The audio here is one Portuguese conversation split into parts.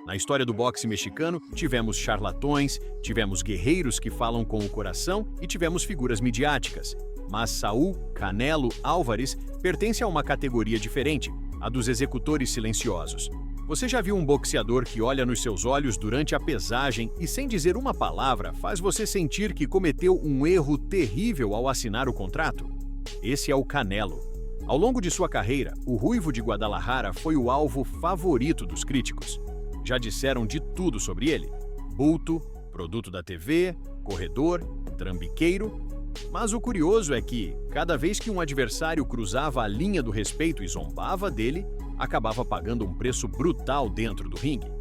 Na história do boxe mexicano, tivemos charlatões, tivemos guerreiros que falam com o coração e tivemos figuras midiáticas. Mas Saul Canelo Álvares pertence a uma categoria diferente, a dos executores silenciosos. Você já viu um boxeador que olha nos seus olhos durante a pesagem e, sem dizer uma palavra, faz você sentir que cometeu um erro terrível ao assinar o contrato? Esse é o Canelo. Ao longo de sua carreira, o Ruivo de Guadalajara foi o alvo favorito dos críticos. Já disseram de tudo sobre ele: bulto, produto da TV, corredor, trambiqueiro. Mas o curioso é que, cada vez que um adversário cruzava a linha do respeito e zombava dele, acabava pagando um preço brutal dentro do ringue.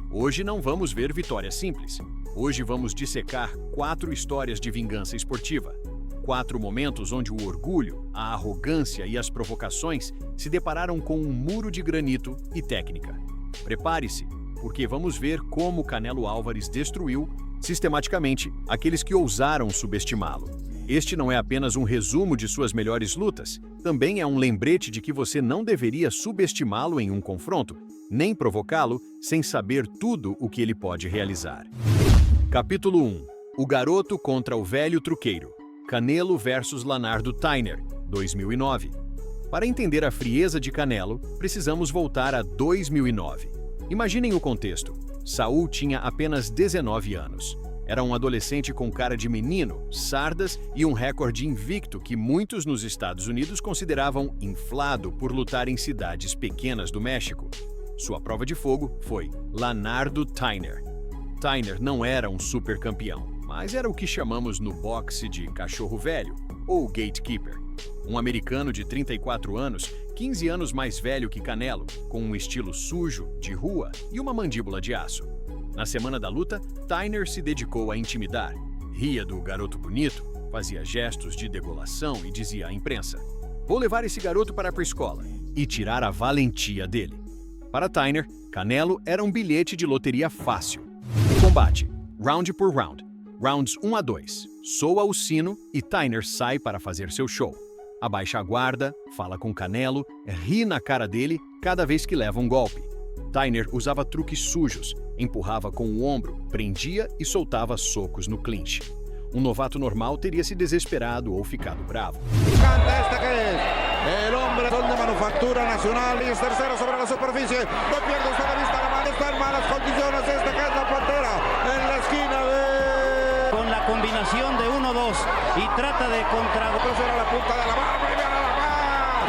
Hoje não vamos ver vitórias simples. Hoje vamos dissecar 4 histórias de vingança esportiva. 4 momentos onde o orgulho, a arrogância e as provocações se depararam com um muro de granito e técnica. Prepare-se, porque vamos ver como Canelo Álvares destruiu, sistematicamente, aqueles que ousaram subestimá-lo. Este não é apenas um resumo de suas melhores lutas, também é um lembrete de que você não deveria subestimá-lo em um confronto, nem provocá-lo sem saber tudo o que ele pode realizar. Capítulo 1. O garoto contra o velho truqueiro. Canelo versus Leonardo Tainer, 2009. Para entender a frieza de Canelo, precisamos voltar a 2009. Imaginem o contexto. Saul tinha apenas 19 anos. Era um adolescente com cara de menino, sardas e um recorde invicto que muitos nos Estados Unidos consideravam inflado por lutar em cidades pequenas do México. Sua prova de fogo foi Leonardo Tainer. Tainer não era um super campeão, mas era o que chamamos no boxe de cachorro velho, ou gatekeeper. Um americano de 34 anos, 15 anos mais velho que Canelo, com um estilo sujo, de rua e uma mandíbula de aço. Na semana da luta, Tainer se dedicou a intimidar. Ria do garoto bonito, fazia gestos de degolação e dizia à imprensa: "Vou levar esse garoto para a escola", e tirar a valentia dele. Para Tainer, Canelo era um bilhete de loteria fácil. Combate, round por round. Rounds 1 a 2. Soa o sino e Tainer sai para fazer seu show. Abaixa a guarda, fala com Canelo, ri na cara dele cada vez que leva um golpe. Tainer usava truques sujos, empurrava com o ombro, prendia e soltava socos no clinch. Um novato normal teria se desesperado ou ficado bravo. Esta que es el hombre de manufactura nacional y es tercero sobre la superficie. No pierde usted de vista la mano, está en malas condiciones. Esta que es la Pantera en la esquina de... Con la combinación de 1-2 y trata de contra... Era la punta de la barba y viene a la par.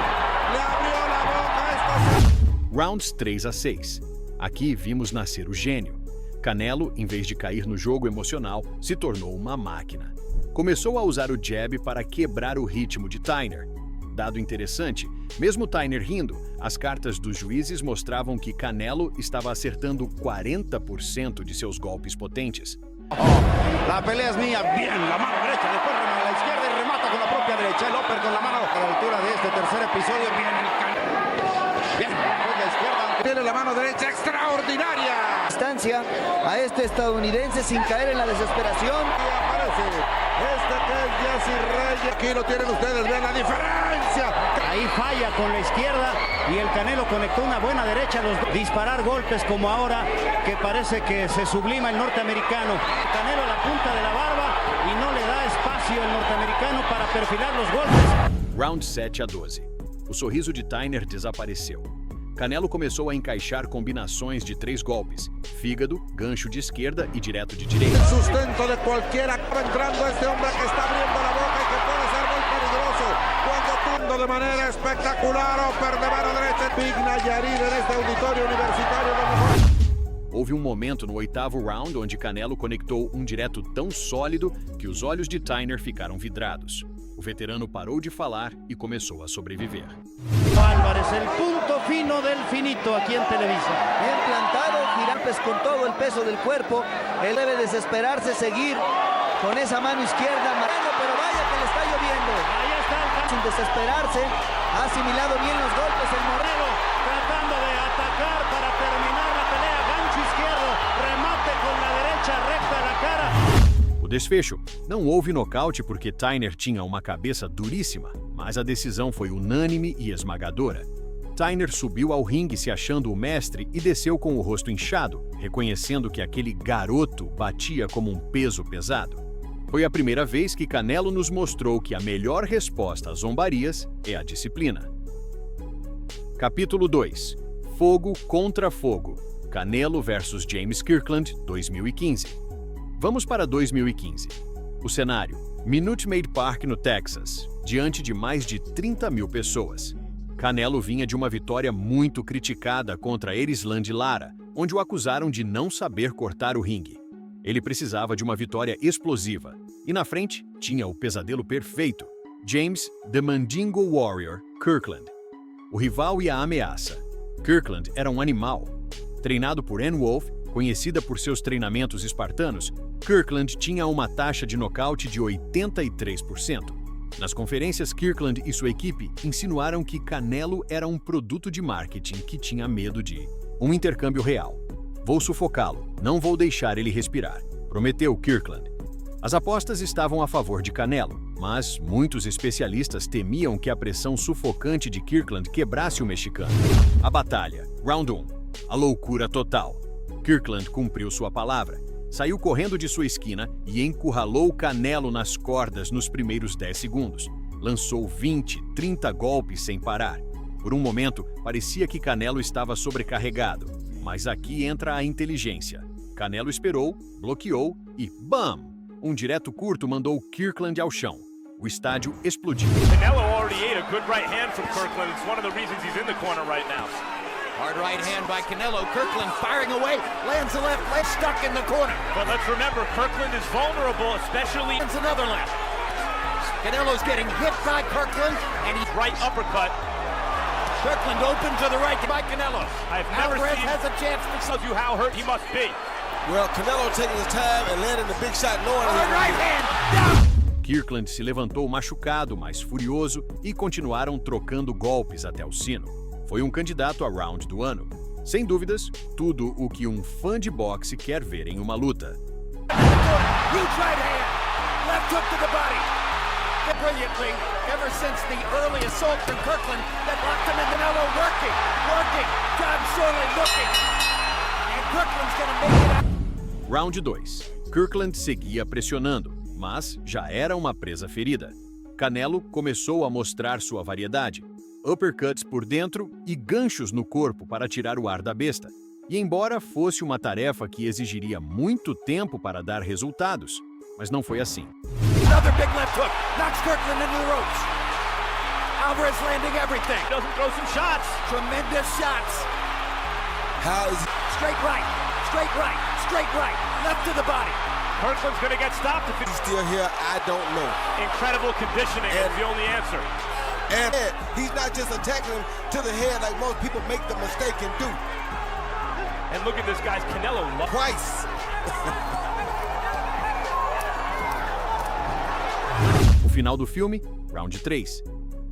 Le abrió la boca esta... Rounds 3 a 6. Aqui vimos nascer o gênio. Canelo, em vez de cair no jogo emocional, se tornou uma máquina. Começou a usar o jab para quebrar o ritmo de Tainer. Dado interessante, mesmo Tainer rindo, as cartas dos juízes mostravam que Canelo estava acertando 40% de seus golpes potentes. La pelea es mía, bien, la mano derecha, después remata a la izquierda y remata con la propia derecha. El upper con la mano a la altura de este tercer episodio. Bien, con la izquierda. Tiene la mano derecha extraordinaria. Distancia a este estadounidense sin caer en la desesperación. Y aparece este que es Jesse Reyes. Aquí lo tienen ustedes, vean la diferencia. Ahí falla con la izquierda y el Canelo conectó una buena derecha. Disparar golpes como ahora, que parece que se sublima el norteamericano. Canelo a la punta de la barba y no le da espacio el norteamericano para perfilar los golpes. Round 7 a 12. O sorriso de Tainer desapareceu. Canelo começou a encaixar combinações de 3 golpes: fígado, gancho de esquerda e direto de direita. El sustento de cualquiera entrando este hombre que está abriendo la boca y que puede ser muy peligroso cuando tundo de manera espectacular. Upper de mano derecha. Big Nayarit en este auditorio universitario de... Houve um momento no 8º round onde Canelo conectou um direto tão sólido que os olhos de Tainer ficaram vidrados. O veterano parou de falar e começou a sobreviver. Álvarez, el punto fino del finito aquí en Televisa. Bien plantado, Girapes con todo el peso del cuerpo. Él debe desesperarse, seguir con esa mano izquierda. Pero vaya que le está lloviendo. Ahí está el Sin desesperarse, ha asimilado bien los golpes el Moreno. tratando de atacar para terminar la pelea. Gancho izquierdo, remate con la derecha recta a la cara. O desfecho: não houve nocaute porque Tainer tinha uma cabeça duríssima, mas a decisão foi unânime e esmagadora. Tyner subiu ao ringue se achando o mestre e desceu com o rosto inchado, reconhecendo que aquele garoto batia como um peso pesado. Foi a primeira vez que Canelo nos mostrou que a melhor resposta às zombarias é a disciplina. Capítulo 2. Fogo contra fogo. Canelo vs James Kirkland, 2015. Vamos para 2015. O cenário: Minute Maid Park, no Texas, diante de mais de 30 mil pessoas. Canelo vinha de uma vitória muito criticada contra Erislandy Lara, onde o acusaram de não saber cortar o ringue. Ele precisava de uma vitória explosiva, e na frente tinha o pesadelo perfeito: James "The Mandingo Warrior" Kirkland. O rival e a ameaça. Kirkland era um animal. Treinado por Ann Wolfe, conhecida por seus treinamentos espartanos, Kirkland tinha uma taxa de nocaute de 83%. Nas conferências, Kirkland e sua equipe insinuaram que Canelo era um produto de marketing que tinha medo de um intercâmbio real. "Vou sufocá-lo, não vou deixar ele respirar", prometeu Kirkland. As apostas estavam a favor de Canelo, mas muitos especialistas temiam que a pressão sufocante de Kirkland quebrasse o mexicano. A batalha. Round 1. A loucura total. Kirkland cumpriu sua palavra. Saiu correndo de sua esquina e encurralou Canelo nas cordas nos primeiros 10 segundos. Lançou 20, 30 golpes sem parar. Por um momento, parecia que Canelo estava sobrecarregado. Mas aqui entra a inteligência. Canelo esperou, bloqueou e BAM! Um direto curto mandou Kirkland ao chão. O estádio explodiu. Canelo already ate a good right hand from Kirkland. It's one of the reasons he's in the corner right now. Hard right hand by Canelo. Kirkland firing away. Lands the left leg, stuck in the corner. But let's remember, Kirkland is vulnerable, especially... Lands another left. Canelo's getting hit by Kirkland, and he's right uppercut. Kirkland open to the right by Canelo. I've never Alvarez seen... has a chance to... Tells you how hurt he must be. Well, Canelo taking his time and landing the big shot knowing Hard right hand. Down. Kirkland se levantou machucado, mas furioso, e continuaram trocando golpes até o sino. Foi um candidato a round do ano. Sem dúvidas, tudo o que um fã de boxe quer ver em uma luta. Huge right hand. Left hook to the body. Brilliantly, ever since the early assault from Kirkland that locked him in. Canelo working. John Shirley looking. And Kirkland's gonna make it out. Round 2. Kirkland seguia pressionando, mas já era uma presa ferida. Canelo começou a mostrar sua variedade. Uppercuts por dentro e ganchos no corpo para tirar o ar da besta. E embora fosse uma tarefa que exigiria muito tempo para dar resultados, mas não foi assim. Another big left hook knocks Kirkland into the ropes. Alvarez landing everything. Doesn't throw some shots. Tremendous shots. how is he? Straight right, straight right, straight right, left to the body. Kirkland's going to get stopped if he's Still here, I don't know. incredible conditioning is the only answer. And he's not just attacking him to the head like most people make the mistake and do. And look at this guy's Canelo. Twice. O final do filme, round 3.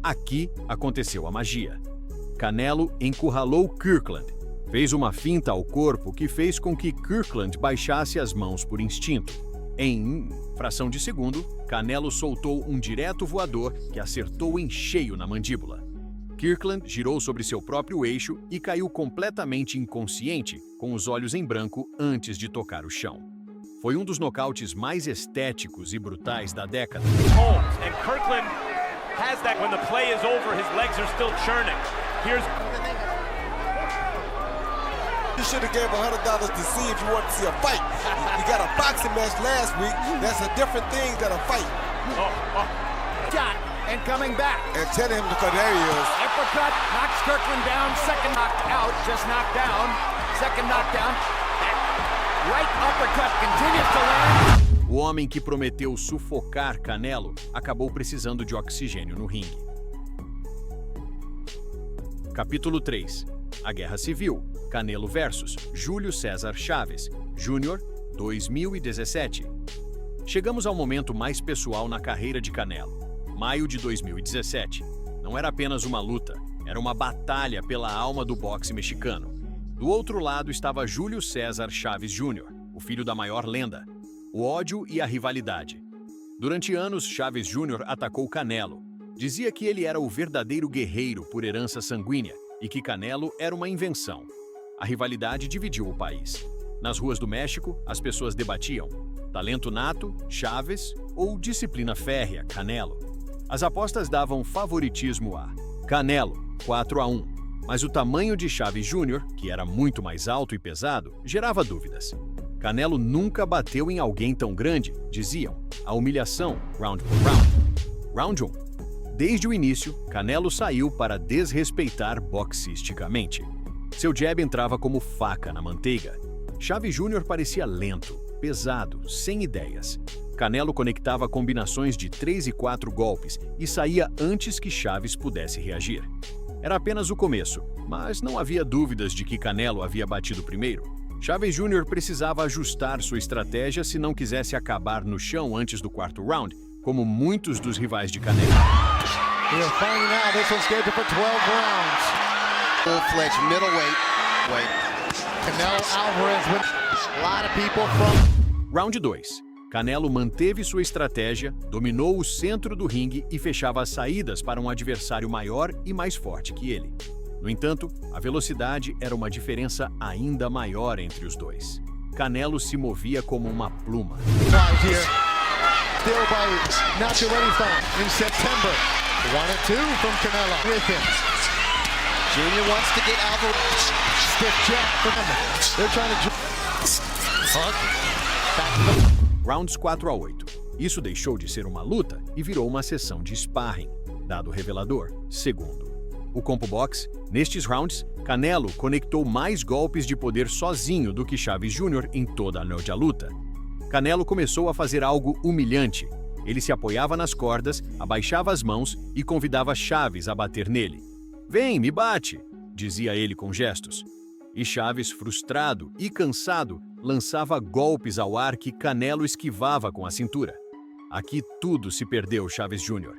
Aqui aconteceu a magia. Canelo encurralou Kirkland. Fez uma finta ao corpo que fez com que Kirkland baixasse as mãos por instinto. Em fração de segundo, Canelo soltou um direto voador que acertou em cheio na mandíbula. Kirkland girou sobre seu próprio eixo e caiu completamente inconsciente, com os olhos em branco antes de tocar o chão. Foi um dos nocautes mais estéticos e brutais da década. Holmes and Kirkland has that when the play is over, his legs are still churning. Here's You should have gave $100 to see if you want to see a fight. You got a boxing match last week. That's a different thing than a fight. Shot and coming back. And tell him to cut. There he is. Uppercut knocks Kirkland down. Second knocked out, just knocked down. Second knockdown. Right uppercut continues to land. O homem que prometeu sufocar Canelo acabou precisando de oxigênio no ringue. Capítulo 3. A Guerra Civil. Canelo vs Júlio César Chaves, Jr., 2017. Chegamos ao momento mais pessoal na carreira de Canelo. Maio de 2017. Não era apenas uma luta, era uma batalha pela alma do boxe mexicano. Do outro lado estava Júlio César Chaves Jr., o filho da maior lenda. O ódio e a rivalidade. Durante anos, Chaves Jr. atacou Canelo. Dizia que ele era o verdadeiro guerreiro por herança sanguínea, e que Canelo era uma invenção. A rivalidade dividiu o país. Nas ruas do México, as pessoas debatiam: talento nato, Chávez, ou disciplina férrea, Canelo. As apostas davam favoritismo a Canelo, 4-1, mas o tamanho de Chávez Jr., que era muito mais alto e pesado, gerava dúvidas. Canelo nunca bateu em alguém tão grande, diziam. A humilhação, round por round. Round 1. Desde o início, Canelo saiu para desrespeitar boxisticamente. Seu jab entrava como faca na manteiga. Chávez Jr. parecia lento, pesado, sem ideias. Canelo conectava combinações de 3 e 4 golpes e saía antes que Chávez pudesse reagir. Era apenas o começo, mas não havia dúvidas de que Canelo havia batido primeiro. Chávez Jr. precisava ajustar sua estratégia se não quisesse acabar no chão antes do 4º round, como muitos dos rivais de Canelo. We're finding out this one's scheduled for 12 rounds. Full-fledged middleweight. Canelo Alvarez with a lot of people from... Round 2. Canelo manteve sua estratégia, dominou o centro do ringue e fechava as saídas para um adversário maior e mais forte que ele. No entanto, a velocidade era uma diferença ainda maior entre os dois. Canelo se movia como uma pluma. Still by Naturalista in September. 1-2 from Canelo with him. Junior wants to get Alvarez. Stiff jab from him. They're trying to... Back. Rounds 4-8. Isso deixou de ser uma luta e virou uma sessão de sparring. Dado revelador, segundo. O compo box, nestes rounds, Canelo conectou mais golpes de poder sozinho do que Chávez Jr. em toda a noite à luta. Canelo começou a fazer algo humilhante. Ele se apoiava nas cordas, abaixava as mãos e convidava Chávez a bater nele. "Vem, me bate", dizia ele com gestos. E Chávez, frustrado e cansado, lançava golpes ao ar que Canelo esquivava com a cintura. Aqui tudo se perdeu, Chávez Jr.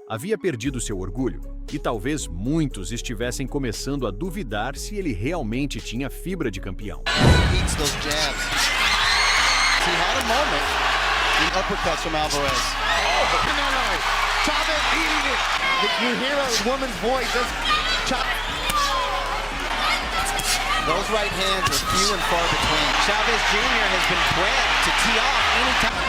Havia perdido seu orgulho, e talvez muitos estivessem começando a duvidar se ele realmente tinha fibra de campeão. Uppercuts from Alvarez. Oh, Canelo! Chávez eating it! You hear a woman's voice. Those right hands are few and far between. Chávez Jr. has been bred to tee off anytime.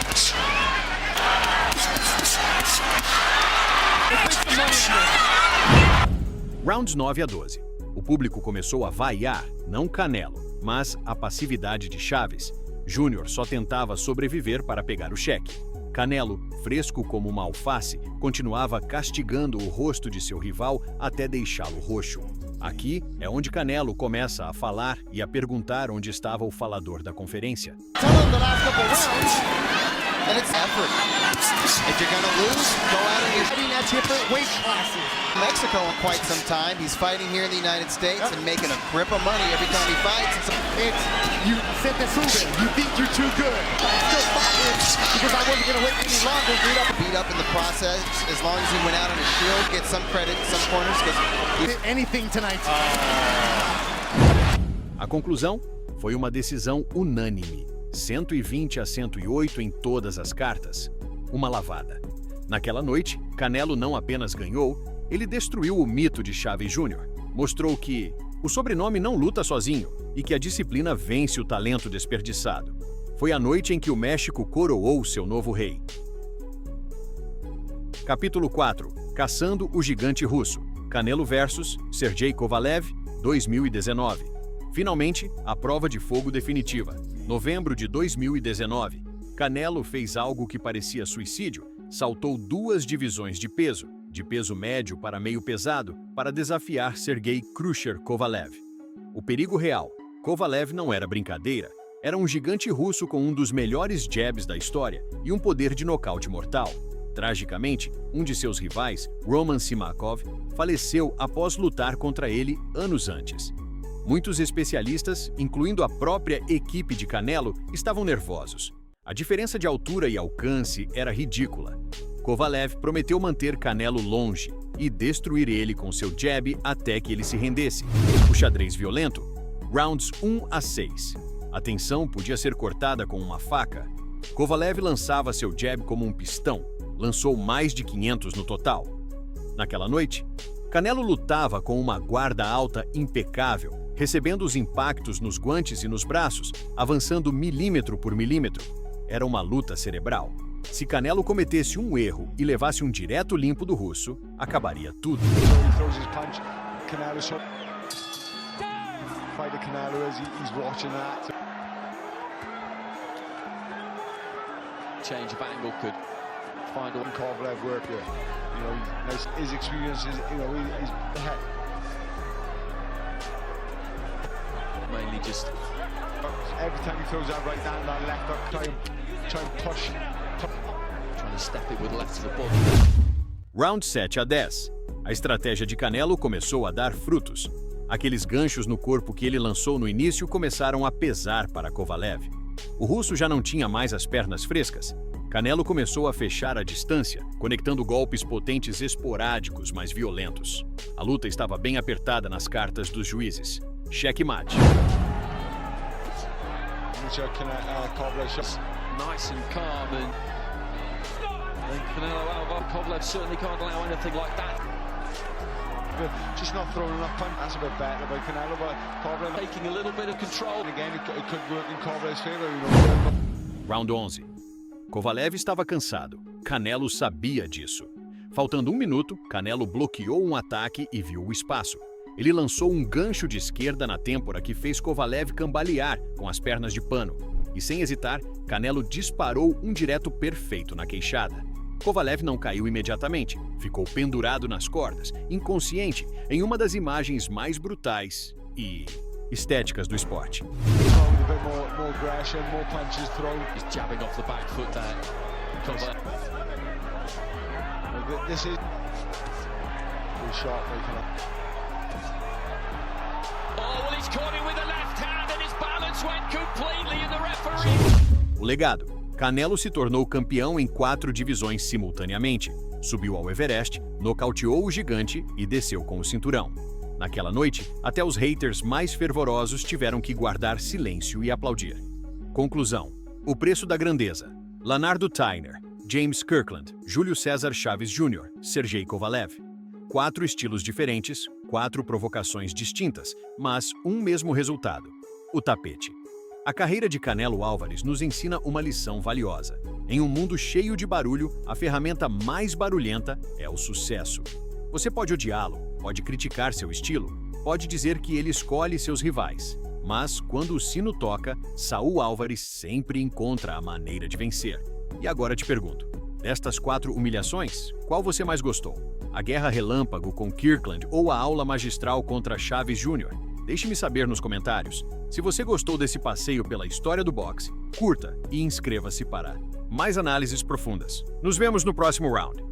Rounds 9-12. O público começou a vaiar, não Canelo, mas a passividade de Chávez. Júnior só tentava sobreviver para pegar o cheque. Canelo, fresco como uma alface, continuava castigando o rosto de seu rival até deixá-lo roxo. Aqui é onde Canelo começa a falar e a perguntar onde estava o falador da conferência. Mexico in quite some time. He's fighting here in the United States and making a grip of money every time he fights. It's you said the Subban. You think you're too good. I still fought him because I wasn't going to wait any longer. Beat up in the process. As long as he went out on his shield, get some credit in some corners because he did anything tonight. A conclusão foi uma decisão unânime, 120-108 em todas as cartas. Uma lavada. Naquela noite, Canelo não apenas ganhou, ele destruiu o mito de Chávez Jr. Mostrou que o sobrenome não luta sozinho e que a disciplina vence o talento desperdiçado. Foi a noite em que o México coroou seu novo rei. Capítulo 4. Caçando o gigante russo. Canelo vs Sergey Kovalev, 2019. Finalmente, a prova de fogo definitiva. Novembro de 2019. Canelo fez algo que parecia suicídio. Saltou 2 divisões de peso médio para meio pesado, para desafiar Sergey Crusher Kovalev. O perigo real. Kovalev não era brincadeira. Era um gigante russo com um dos melhores jabs da história e um poder de nocaute mortal. Tragicamente, um de seus rivais, Roman Simakov, faleceu após lutar contra ele anos antes. Muitos especialistas, incluindo a própria equipe de Canelo, estavam nervosos. A diferença de altura e alcance era ridícula. Kovalev prometeu manter Canelo longe e destruir ele com seu jab até que ele se rendesse. O xadrez violento. Rounds 1-6. A tensão podia ser cortada com uma faca. Kovalev lançava seu jab como um pistão. Lançou mais de 500 no total. Naquela noite, Canelo lutava com uma guarda alta impecável, recebendo os impactos nos guantes e nos braços, avançando milímetro por milímetro. Era uma luta cerebral. Se Canelo cometesse um erro e levasse um direto limpo do russo, acabaria tudo. Change of angle could find a Kovalev work here. You know, his experience is, you know, he's ahead. Mainly just every time he throws that right hand, that left up, try and push. Trying to step it with left to the body. Round 7 a 10. A estratégia de Canelo começou a dar frutos. Aqueles ganchos no corpo que ele lançou no início começaram a pesar para Kovalev. O russo já não tinha mais as pernas frescas. Canelo começou a fechar a distância, conectando golpes potentes esporádicos, mas violentos. A luta estava bem apertada nas cartas dos juízes. Checkmate. Nice and calm, and Canelo Kovalev certainly can't allow anything like that. Just not throwing enough punch. That's a bit better by Canelo, but Kovalev Taking a little bit of control. again, it could work in Kovalev's favor. You know. Round 11. Kovalev estava cansado. Canelo sabia disso. Faltando 1 minuto, Canelo bloqueou um ataque e viu o espaço. Ele lançou um gancho de esquerda na têmpora que fez Kovalev cambalear com as pernas de pano. E sem hesitar, Canelo disparou um direto perfeito na queixada. Kovalev não caiu imediatamente, ficou pendurado nas cordas, inconsciente, em uma das imagens mais brutais e estéticas do esporte. More aggression, more punches thrown. He's jabbing off the back foot there. This is good shot by Canelo. Oh, well, he's caught him with the left hand and his balance went completely in the referee. O legado. Canelo se tornou campeão em 4 divisões simultaneamente. Subiu ao Everest, nocauteou o gigante e desceu com o cinturão. Naquela noite, até os haters mais fervorosos tiveram que guardar silêncio e aplaudir. Conclusão. O preço da grandeza. Leonardo Tyner, James Kirkland, Júlio César Chaves Jr., Sergey Kovalev. 4 estilos diferentes, 4 provocações distintas, mas um mesmo resultado. O tapete. A carreira de Canelo Álvares nos ensina uma lição valiosa. Em um mundo cheio de barulho, a ferramenta mais barulhenta é o sucesso. Você pode odiá-lo, pode criticar seu estilo, pode dizer que ele escolhe seus rivais. Mas, quando o sino toca, Saul Álvares sempre encontra a maneira de vencer. E agora te pergunto, destas 4 humilhações, qual você mais gostou? A guerra relâmpago com Kirkland ou a aula magistral contra Chaves Jr.? Deixe-me saber nos comentários. Se você gostou desse passeio pela história do boxe, curta e inscreva-se para mais análises profundas. Nos vemos no próximo round.